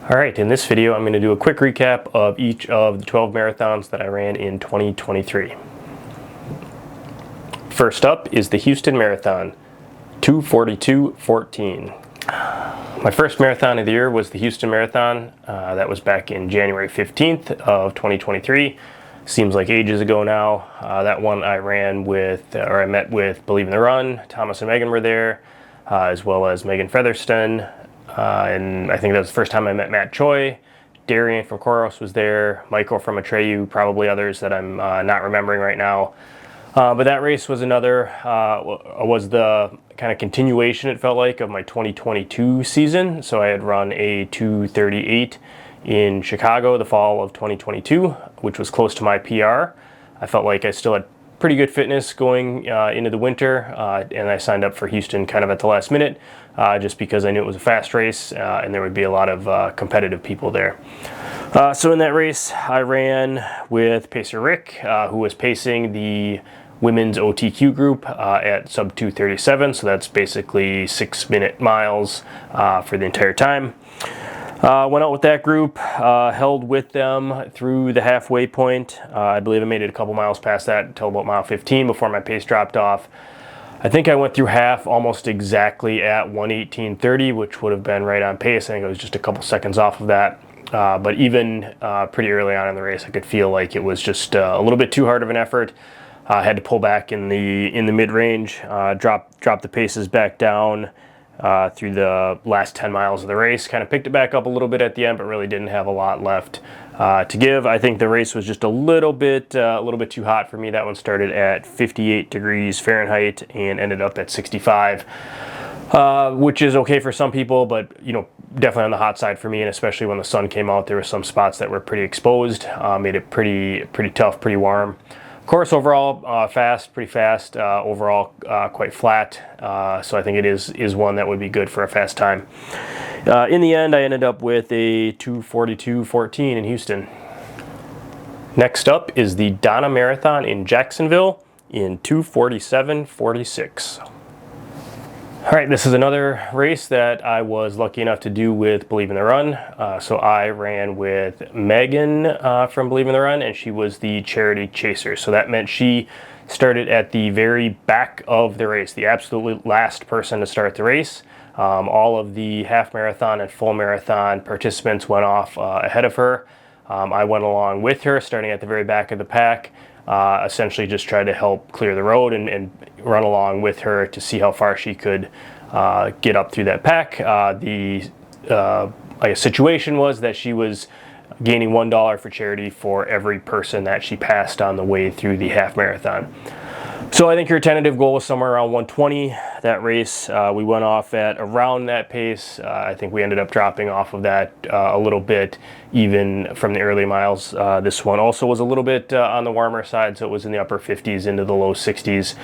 All right, in this video, I'm going to do a quick recap of each of the 12 marathons that I ran in 2023. First up is the Houston Marathon, 2:42:14. My first marathon of the year was the Houston Marathon. That was back in January 15th of 2023. Seems like ages ago now. That one I ran with, or I met with Believe in the Run. Thomas and Megan were there, as well as Megan Featherston. And I think that was the first time I met Matt Choi. Darian from Koros was there. Michael from Atreyu, probably others that I'm not remembering right now. But that race was was the kind of continuation, it felt like, of my 2022 season. So I had run a 2:38 in Chicago the fall of 2022, which was close to my PR. I felt like I still had pretty good fitness going into the winter, and I signed up for Houston kind of at the last minute, just because I knew it was a fast race and there would be a lot of competitive people there. So in that race, I ran with Pacer Rick, who was pacing the women's OTQ group at sub 2:37, so that's basically 6-minute miles for the entire time. Went out with that group, held with them through the halfway point. I believe I made it a couple miles past that until about mile 15 before my pace dropped off. I think I went through half almost exactly at 1:18:30, which would have been right on pace. I think I was just a couple seconds off of that. But even pretty early on in the race, I could feel like it was just a little bit too hard of an effort. I had to pull back in the mid-range, drop the paces back down through the last 10 miles of the race. Kind of picked it back up a little bit at the end, but really didn't have a lot left to give. I think the race was just a little bit too hot for me. That one started at 58 degrees Fahrenheit and ended up at 65, which is okay for some people, but definitely on the hot side for me. And especially when the sun came out, there were some spots that were pretty exposed, made it pretty tough, pretty warm. Course overall pretty fast, overall quite flat, so I think it is one that would be good for a fast time. In the end, I ended up with a 2:42:14 in Houston. Next up is the DONNA Marathon in Jacksonville in 2:47:46. All right, this is another race that I was lucky enough to do with Believe in the Run. So I ran with Megan from Believe in the Run, and she was the charity chaser. So that meant she started at the very back of the race, the absolutely last person to start the race. All of the half marathon and full marathon participants went off ahead of her. I went along with her, starting at the very back of the pack. Essentially just tried to help clear the road and run along with her to see how far she could get up through that pack. The situation was that she was gaining $1 for charity for every person that she passed on the way through the half marathon. So I think her tentative goal was somewhere around 120. That race, we went off at around that pace. I think we ended up dropping off of that a little bit, even from the early miles. This one also was a little bit on the warmer side, so it was in the upper 50s into the low 60s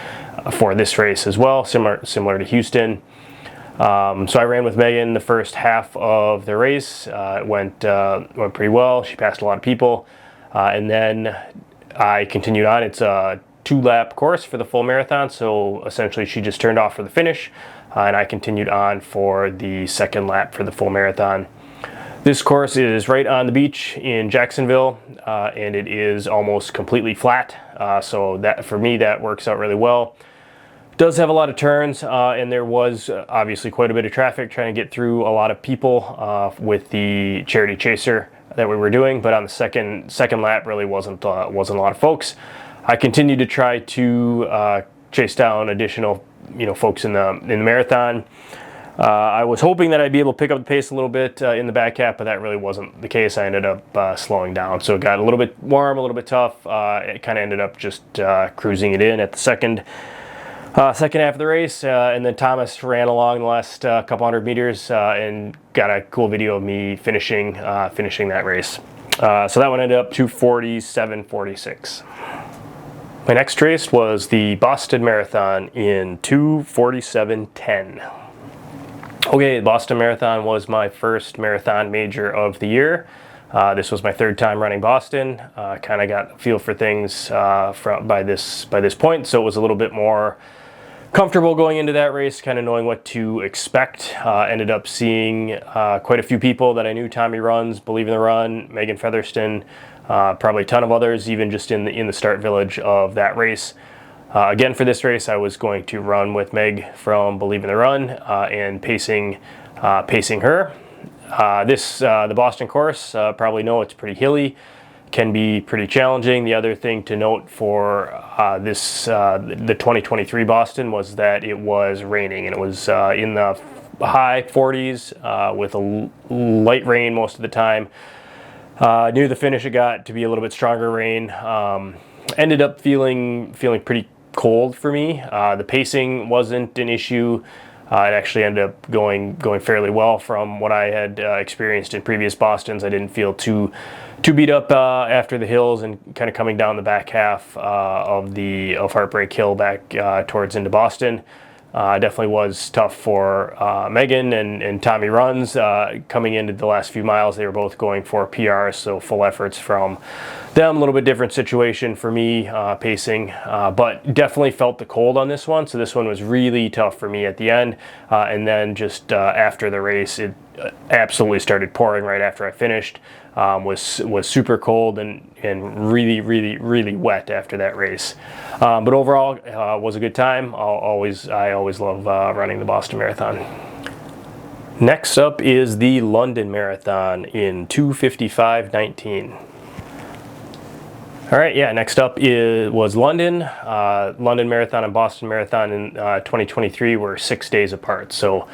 for this race as well, similar to Houston. So I ran with Megan the first half of the race. It went pretty well. She passed a lot of people, and then I continued on. It's a 2-lap course for the full marathon, so essentially she just turned off for the finish, and I continued on for the second lap for the full marathon. This course is right on the beach in Jacksonville, and it is almost completely flat, so that for me that works out really well. Does have a lot of turns, and there was obviously quite a bit of traffic trying to get through a lot of people with the charity chaser that we were doing, but on the second lap really wasn't a lot of folks. I continued to try to chase down additional folks in the marathon. I was hoping that I'd be able to pick up the pace a little bit in the back half, but that really wasn't the case. I ended up slowing down, so it got a little bit warm, a little bit tough. It kind of ended up just cruising it in at the second half of the race, and then Thomas ran along the last couple hundred meters and got a cool video of me finishing that race. So that one ended up 2:47:46. My next race was the Boston Marathon in 2:47:10. Okay, Boston Marathon was my first marathon major of the year. This was my third time running Boston. Kind of got a feel for things by this point, so it was a little bit more comfortable going into that race, kind of knowing what to expect. Ended up seeing quite a few people that I knew. Tommy runs, Believe in the Run, Megan Featherston, probably a ton of others, even just in the start village of that race. Again, for this race, I was going to run with Meg from Believe in the Run and pacing her. The Boston course, probably know it's pretty hilly, can be pretty challenging. The other thing to note for the 2023 Boston was that it was raining, and it was in the high 40s with a light rain most of the time. Near the finish, it got to be a little bit stronger rain. Ended up feeling pretty cold for me. The pacing wasn't an issue. It actually ended up going fairly well from what I had experienced in previous Bostons. I didn't feel too beat up after the hills and kind of coming down the back half of Heartbreak Hill back towards into Boston. Definitely was tough for Megan and Tommy runs. Coming into the last few miles, they were both going for PRs, so full efforts from them. A little bit different situation for me pacing, but definitely felt the cold on this one. So this one was really tough for me at the end. And then just after the race, it absolutely started pouring right after I finished. Was super cold and really wet after that race. But overall, was a good time. I always love running the Boston Marathon. Next up is the London Marathon in 2:55:19. All right, yeah, next up was London. London Marathon and Boston Marathon in 2023 were 6 days apart. So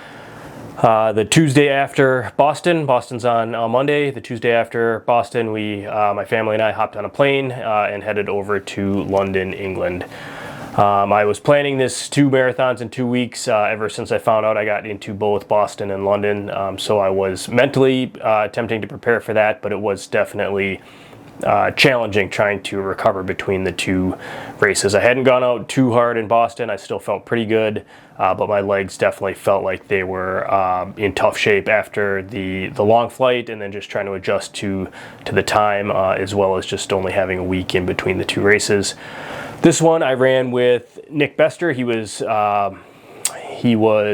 the Tuesday after Boston's on Monday. The Tuesday after Boston, my family and I hopped on a plane and headed over to London, England. I was planning this 2 marathons in 2 weeks ever since I found out I got into both Boston and London. So I was mentally attempting to prepare for that, but it was definitely challenging trying to recover between the 2 races. I hadn't gone out too hard in Boston. I still felt pretty good, but my legs definitely felt like they were in tough shape after the long flight, and then just trying to adjust to the time, as well as just only having a week in between the 2 races. This one I ran with Nick Bester. He was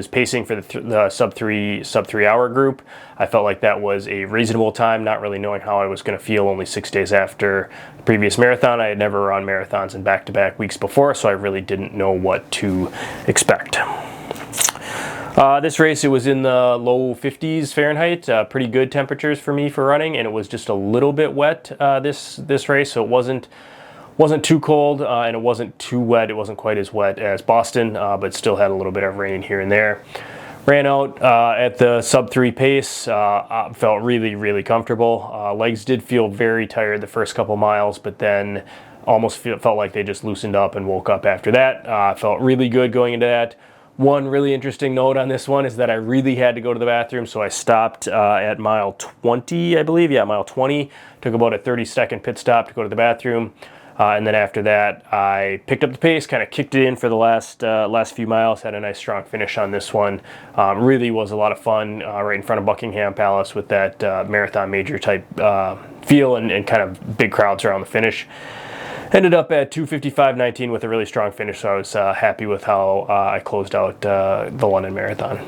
pacing for the sub 3 hour group. I felt like that was a reasonable time, not really knowing how I was going to feel only 6 days after the previous marathon. I had never run marathons in back-to-back weeks before, so I really didn't know what to expect. This race, it was in the low 50s Fahrenheit, pretty good temperatures for me for running, and it was just a little bit wet this race, so it wasn't too cold and it wasn't too wet. It wasn't quite as wet as Boston, but still had a little bit of rain here and there. Ran out at the sub 3 pace, felt really comfortable. Legs did feel very tired the first couple miles, but then almost felt like they just loosened up and woke up after that. Felt really good going into that. One really interesting note on this one is that I really had to go to the bathroom, so I stopped at mile 20, I believe. Yeah, mile 20. Took about a 30-second pit stop to go to the bathroom. And then after that, I picked up the pace, kind of kicked it in for the last few miles, had a nice strong finish on this one. Really was a lot of fun right in front of Buckingham Palace with that marathon major type feel and kind of big crowds around the finish. Ended up at 2:55:19 with a really strong finish, so I was happy with how I closed out the London Marathon.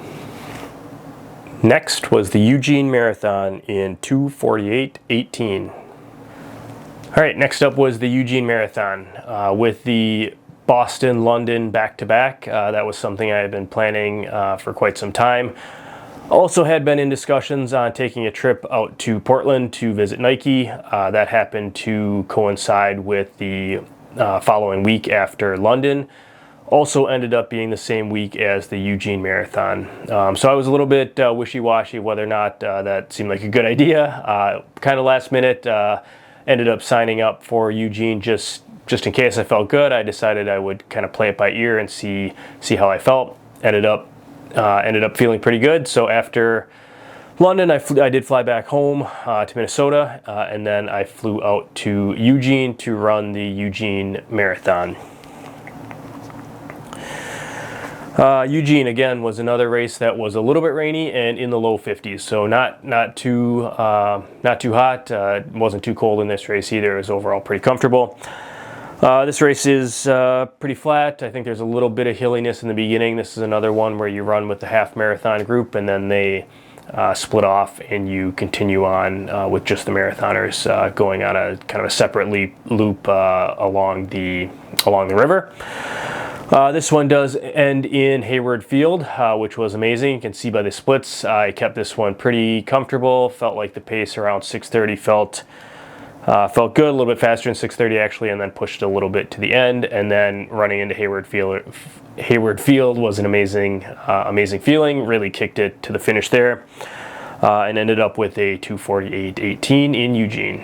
Next was the Eugene Marathon in 2:48:18. All right, next up was the Eugene Marathon with the Boston-London back-to-back. That was something I had been planning for quite some time. Also had been in discussions on taking a trip out to Portland to visit Nike. That happened to coincide with the following week after London. Also ended up being the same week as the Eugene Marathon. So I was a little bit wishy-washy whether or not that seemed like a good idea. Kind of last minute. Ended up signing up for Eugene just in case I felt good. I decided I would kind of play it by ear and see how I felt. Ended up feeling pretty good. So after London, I did fly back home to Minnesota, and then I flew out to Eugene to run the Eugene Marathon. Eugene again was another race that was a little bit rainy and in the low 50s, so not too hot. It wasn't too cold in this race either. It was overall pretty comfortable. This race is pretty flat. I think there's a little bit of hilliness in the beginning. This is another one where you run with the half marathon group and then they split off and you continue on with just the marathoners going on a kind of a separate loop along the river. This one does end in Hayward Field, which was amazing. You can see by the splits, I kept this one pretty comfortable. Felt like the pace around 6:30 felt good, a little bit faster than 6:30 actually, and then pushed a little bit to the end. And then running into Hayward Field was an amazing feeling. Really kicked it to the finish there, and ended up with a 2:48.18 in Eugene.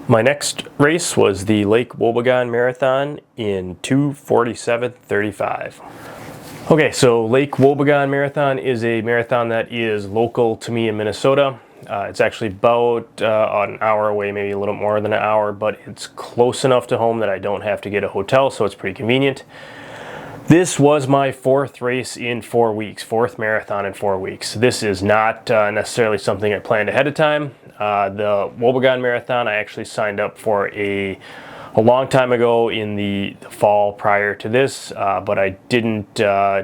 My next race was the Lake Wobegon Marathon in 2:47.35. Okay, so Lake Wobegon Marathon is a marathon that is local to me in Minnesota. It's actually about an hour away, maybe a little more than an hour, but it's close enough to home that I don't have to get a hotel, so it's pretty convenient. This was my fourth race in 4 weeks, fourth marathon in 4 weeks. This is not necessarily something I planned ahead of time. The Wobegon Marathon I actually signed up for a long time ago in the fall prior to this, but I didn't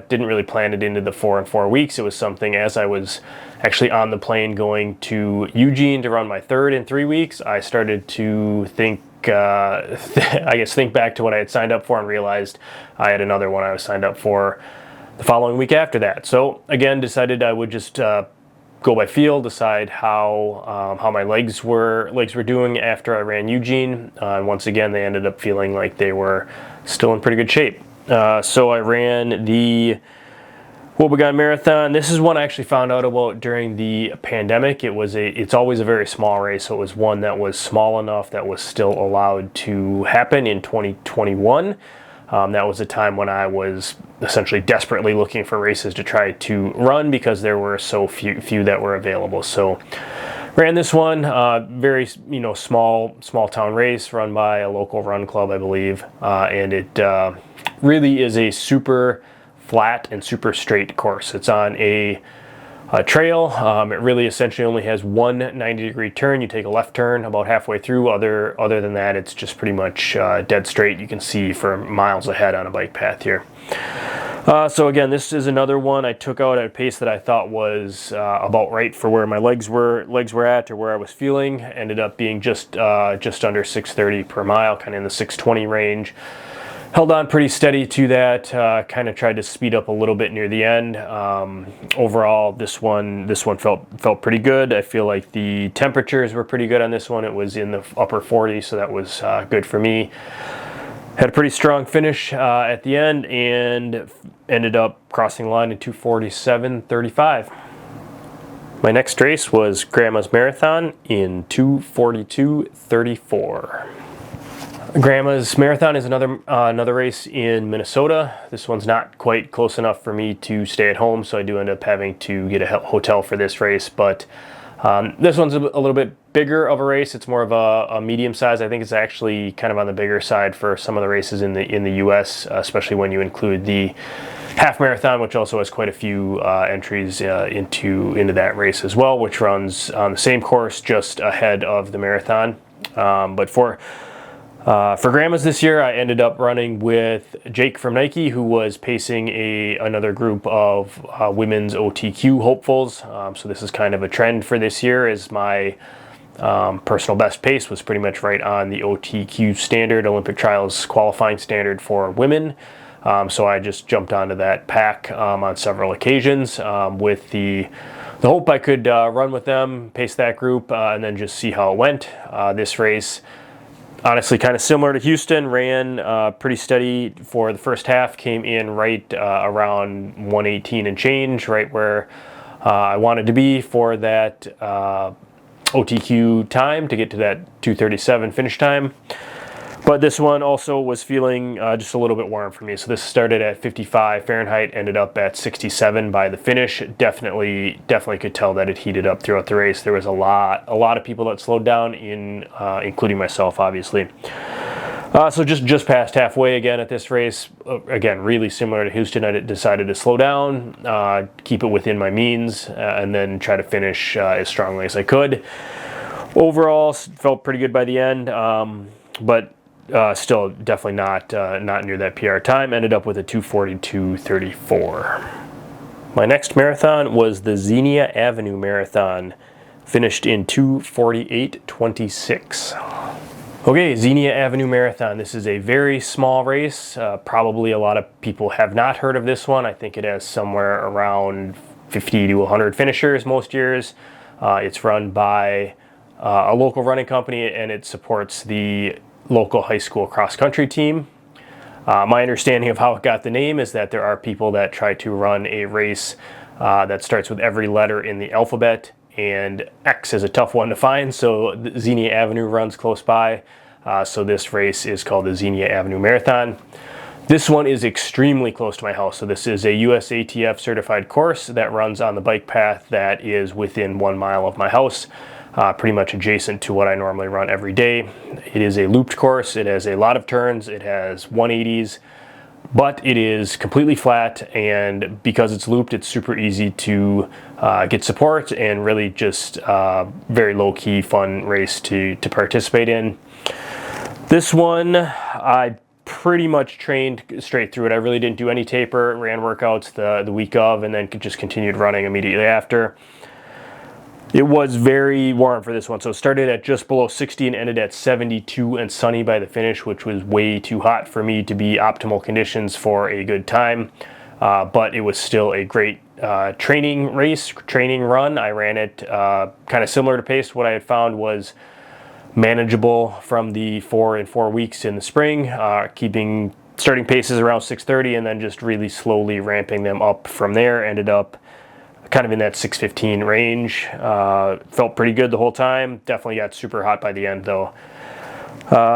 really plan it into the 4 in 4 weeks. It was something as I was actually on the plane going to Eugene to run my third in 3 weeks, I started to think think back to what I had signed up for and realized I had another one I was signed up for the following week after that. So again, decided I would just go by feel, decide how my legs were doing after I ran Eugene. And once again, they ended up feeling like they were still in pretty good shape. So I ran the Wobegon Marathon. This is one I actually found out about during the pandemic. It's always a very small race, so it was one that was small enough that was still allowed to happen in 2021. That was a time when I was essentially desperately looking for races to try to run because there were so few that were available. So ran this one, very small town race run by a local run club, I believe, and it really is a super flat and super straight course. It's on a trail. It really essentially only has one 90-degree turn. You take a left turn about halfway through. Other than that, it's just pretty much dead straight. You can see for miles ahead on a bike path here. So again, this is another one I took out at a pace that I thought was about right for where my legs were at or where I was feeling. Ended up being just under 6:30 per mile, kind of in the 6:20 range. Held on pretty steady to that, kind of tried to speed up a little bit near the end. Overall, this one felt pretty good. I feel like the temperatures were pretty good on this one. It was in the upper 40s, so that was good for me. Had a pretty strong finish at the end and ended up crossing the line in 2:47.35. My next race was Grandma's Marathon in 2:42.34. Grandma's Marathon is another race in Minnesota. This one's not quite close enough for me to stay at home, so I do end up having to get a hotel for this race. But this one's a little bit bigger of a race. It's more of a medium size. I think it's actually kind of on the bigger side for some of the races in the U.S., especially when you include the half marathon, which also has quite a few entries into that race as well, which runs on the same course just ahead of the marathon. But for Grandma's this year, I ended up running with Jake from Nike, who was pacing another group of women's OTQ hopefuls. So this is kind of a trend for this year, as my personal best pace was pretty much right on the OTQ standard, Olympic Trials qualifying standard for women. So I just jumped onto that pack on several occasions with the hope I could run with them, pace that group, and then just see how it went. This race, honestly, kind of similar to Houston, ran pretty steady for the first half, came in right around 118 and change, right where I wanted to be for that OTQ time to get to that 2:37 finish time. But this one also was feeling just a little bit warm for me. So this started at 55 Fahrenheit, ended up at 67 by the finish. Definitely could tell that it heated up throughout the race. There was a lot of people that slowed down, including myself, obviously. So just past halfway again at this race. Again, really similar to Houston. I decided to slow down, keep it within my means, and then try to finish as strongly as I could. Overall, felt pretty good by the end, but still definitely not near that PR time. Ended up with a 2:42:34. My next marathon was the Xenia Avenue Marathon. Finished in 2:48:26. Okay, Xenia Avenue Marathon. This is a very small race. Probably a lot of people have not heard of this one. I think it has somewhere around 50 to 100 finishers most years. It's run by a local running company, and it supports the local high school cross-country team. My understanding of how it got the name is that there are people that try to run a race that starts with every letter in the alphabet, and X is a tough one to find, so the Xenia Avenue runs close by. So this race is called the Xenia Avenue Marathon. This one is extremely close to my house. So this is a USATF certified course that runs on the bike path that is within 1 mile of my house, pretty much adjacent to what I normally run every day. It is a looped course. It has a lot of turns. It has 180s, but it is completely flat, and because it's looped, it's super easy to get support, and really just very low-key fun race to participate in. This one, I pretty much trained straight through it. I really didn't do any taper, ran workouts the week of, and then just continued running immediately after. It was very warm for this one, so it started at just below 60 and ended at 72 and sunny by the finish, which was way too hot for me to be optimal conditions for a good time. But it was still a great training run. I ran it kind of similar to pace. What I had found was manageable from the 4 and 4 weeks in the spring, keeping starting paces around 6:30 and then just really slowly ramping them up from there. Ended up kind of in that 6:15 range. Felt pretty good the whole time. Definitely got super hot by the end though.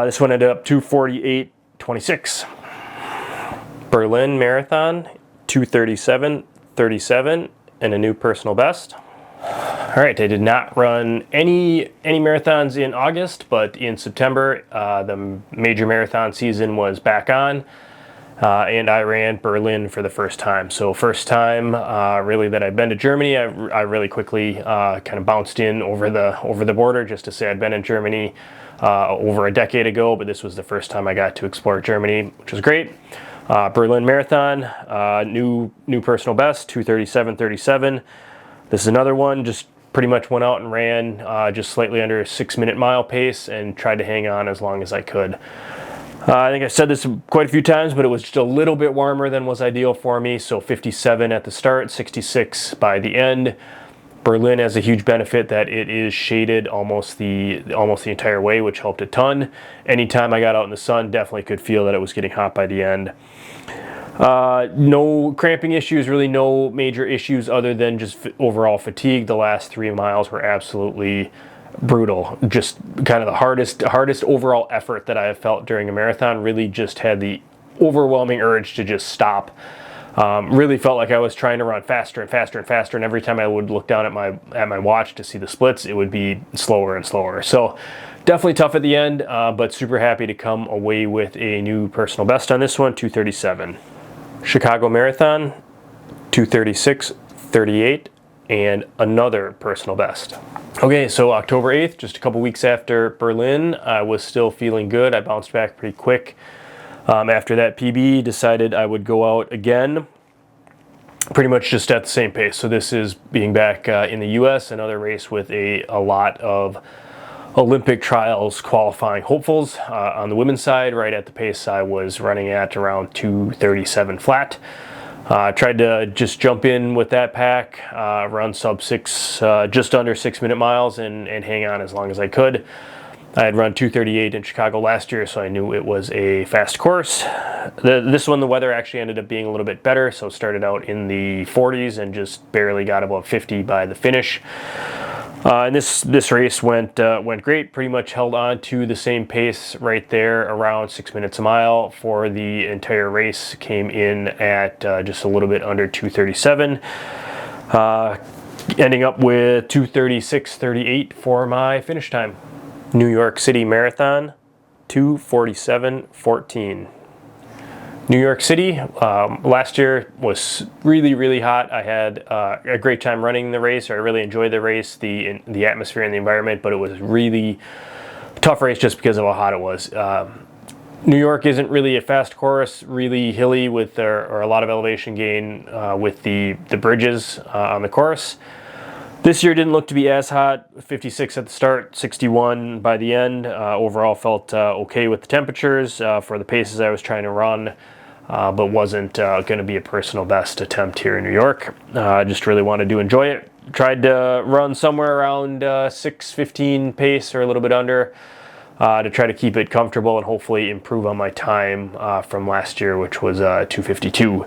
This one ended up 2:48:26. Berlin Marathon, 2:37:37, and a new personal best. All right, I did not run any marathons in August, but in September, the major marathon season was back on, and I ran Berlin for the first time. So first time really that I've been to Germany. I really quickly kind of bounced in over the border just to say I'd been in Germany over a decade ago, but this was the first time I got to explore Germany, which was great. Berlin Marathon, new personal best, 2:37:37. This is another one, just pretty much went out and ran just slightly under a 6-minute mile pace and tried to hang on as long as I could. I think I said this quite a few times, but it was just a little bit warmer than was ideal for me. So 57 at the start, 66 by the end. Berlin has a huge benefit that it is shaded almost the entire way, which helped a ton. Anytime I got out in the sun, definitely could feel that it was getting hot by the end. No cramping issues, really no major issues other than just overall fatigue. The last 3 miles were absolutely brutal. Just kind of the hardest overall effort that I have felt during a marathon. Really just had the overwhelming urge to just stop. Really felt like I was trying to run faster and faster and faster, and every time I would look down at my watch to see the splits, it would be slower and slower. So definitely tough at the end, but super happy to come away with a new personal best on this one, 2:37. Chicago Marathon, 2:36:38, and another personal best. Okay, so October 8th, just a couple weeks after Berlin, I was still feeling good. I bounced back pretty quick. After that PB, decided I would go out again, pretty much just at the same pace. So this is being back in the US, another race with a lot of Olympic trials qualifying hopefuls. On the women's side, right at the pace I was running at, around 2:37 flat. Tried to just jump in with that pack, run sub 6, just under 6-minute miles, and hang on as long as I could. I had run 2:38 in Chicago last year, so I knew it was a fast course. This one, the weather actually ended up being a little bit better, so started out in the 40s and just barely got above 50 by the finish. And this race went great. Pretty much held on to the same pace right there, around 6 minutes a mile for the entire race. Came in at just a little bit under 2:37, ending up with 2:36:38 for my finish time. New York City Marathon, 2:47:14. New York City, last year was really hot. I had a great time running the race. I really enjoyed the race, the atmosphere and the environment, but it was really tough race just because of how hot it was. New York isn't really a fast course, really hilly with or a lot of elevation gain with the bridges on the course. This year didn't look to be as hot, 56 at the start, 61 by the end. Overall felt okay with the temperatures for the paces I was trying to run, but wasn't going to be a personal best attempt here in New York. Just really wanted to enjoy it. Tried to run somewhere around 6:15 pace or a little bit under to try to keep it comfortable and hopefully improve on my time from last year, which was 2:52.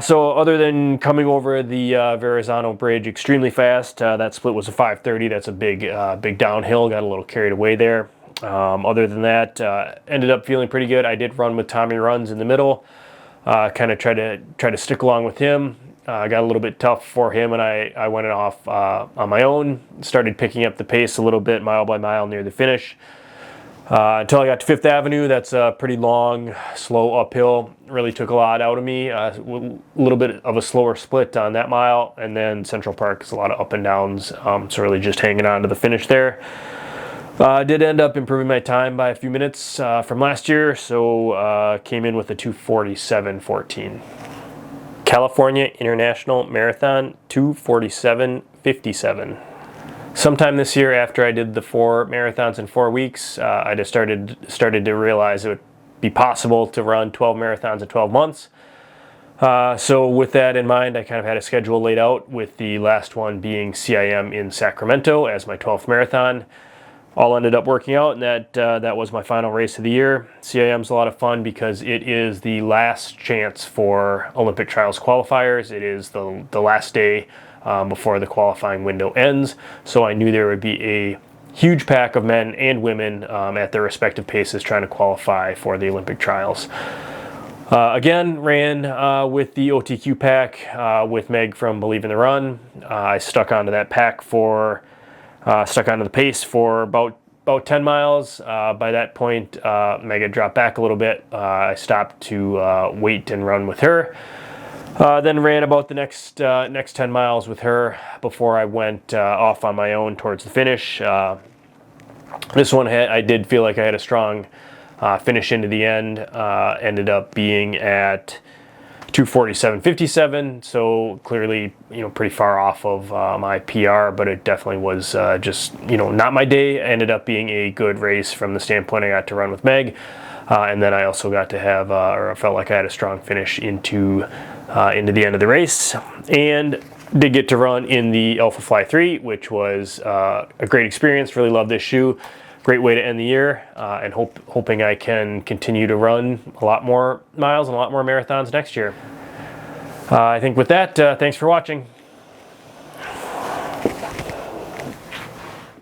So other than coming over the Verrazano Bridge extremely fast, that split was a 5:30. That's a big downhill. Got a little carried away there. Other than that, ended up feeling pretty good. I did run with Tommy Runs in the middle. Kind of try to stick along with him. Got a little bit tough for him, and I went off on my own. Started picking up the pace a little bit, mile by mile near the finish. Until I got to Fifth Avenue. That's a pretty long, slow uphill. Really took a lot out of me. A little bit of a slower split on that mile, and then Central Park is a lot of up and downs. So really just hanging on to the finish there. Did end up improving my time by a few minutes from last year, so came in with a 2:47.14. California International Marathon 2:47.57. Sometime this year, after I did the 4 marathons in 4 weeks, I just started to realize it would be possible to run 12 marathons in 12 months. So with that in mind, I kind of had a schedule laid out, with the last one being CIM in Sacramento as my 12th marathon. All ended up working out, and that was my final race of the year. CIM's a lot of fun because it is the last chance for Olympic Trials qualifiers. It is the last day before the qualifying window ends, so I knew there would be a huge pack of men and women at their respective paces trying to qualify for the Olympic Trials. Again, ran with the OTQ pack with Meg from Believe in the Run. I stuck onto that pack stuck onto the pace for about 10 miles. By that point, Meg had dropped back a little bit. I stopped to wait and run with her. Then ran about the next 10 miles with her before I went off on my own towards the finish. This one I did feel like I had a strong finish into the end. Ended up being at 2:47.57, so clearly, pretty far off of my PR, but it definitely was just, not my day. Ended up being a good race from the standpoint I got to run with Meg, and then I also got to have, or I felt like I had a strong finish into the end of the race, and did get to run in the Alpha Fly 3, which was a great experience. Really love this shoe. Great way to end the year, and hoping I can continue to run a lot more miles and a lot more marathons next year. I think with that, thanks for watching.